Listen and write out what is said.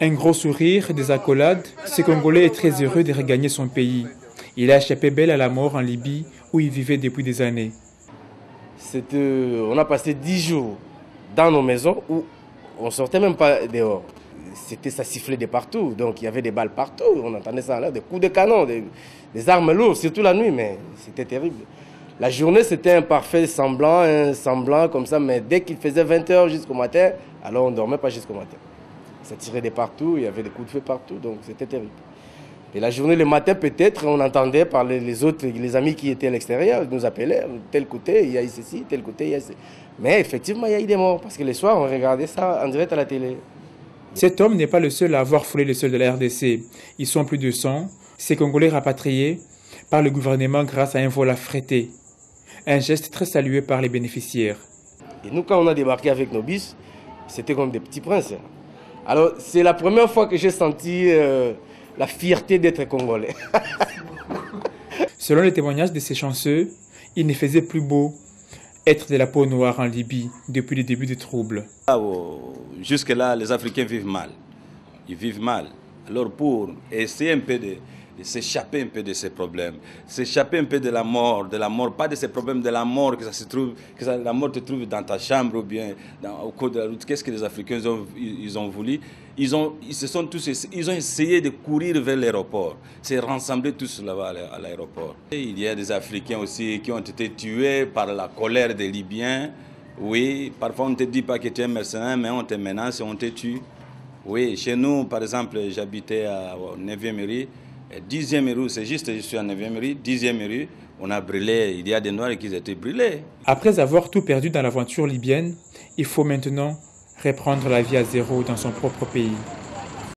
Un gros sourire, des accolades, ce Congolais est très heureux de regagner son pays. Il a échappé belle à la mort en Libye, où il vivait depuis des années. On a passé 10 jours dans nos maisons où on ne sortait même pas dehors. Ça sifflait de partout, donc il y avait des balles partout, on entendait ça là, des coups de canon, des armes lourdes, surtout la nuit, mais c'était terrible. La journée c'était un parfait semblant, comme ça, mais dès qu'il faisait 20 h jusqu'au matin, alors on ne dormait pas jusqu'au matin. Ça tirait de partout, il y avait des coups de feu partout, donc c'était terrible. Et la journée, le matin peut-être, on entendait par les autres, les amis qui étaient à l'extérieur, nous appelaient, tel côté, il y a ceci, tel côté, il y a ceci. Mais effectivement, il y a eu des morts, parce que les soirs, on regardait ça en direct à la télé. Cet homme n'est pas le seul à avoir foulé le sol de la RDC. Ils sont plus de 100, ces Congolais rapatriés par le gouvernement grâce à un vol affrété. Un geste très salué par les bénéficiaires. Et nous, quand on a débarqué avec nos bus, c'était comme des petits princes. Alors, c'est la première fois que j'ai senti la fierté d'être Congolais. Selon les témoignages de ces chanceux, il ne faisait plus beau être de la peau noire en Libye depuis le début des troubles. Jusque-là, les Africains vivent mal. Ils vivent mal. Alors pour essayer un peu de s'échapper un peu de ces problèmes, s'échapper un peu de la mort, pas de ces problèmes de la mort, la mort te trouve dans ta chambre ou bien au cours de la route. Qu'est-ce que les Africains ont voulu? Ils ont essayé de courir vers l'aéroport, se rassembler tous là-bas à l'aéroport. Il y a des Africains aussi qui ont été tués par la colère des Libyens. Oui, parfois on ne te dit pas que tu es mercenaire, mais on te menace et on te tue. Oui, chez nous, par exemple, j'habitais au 9e rue. 10e rue, c'est juste, je suis à 9e rue, 10e rue, on a brûlé, il y a des Noirs qui étaient brûlés. Après avoir tout perdu dans l'aventure libyenne, il faut maintenant reprendre la vie à zéro dans son propre pays.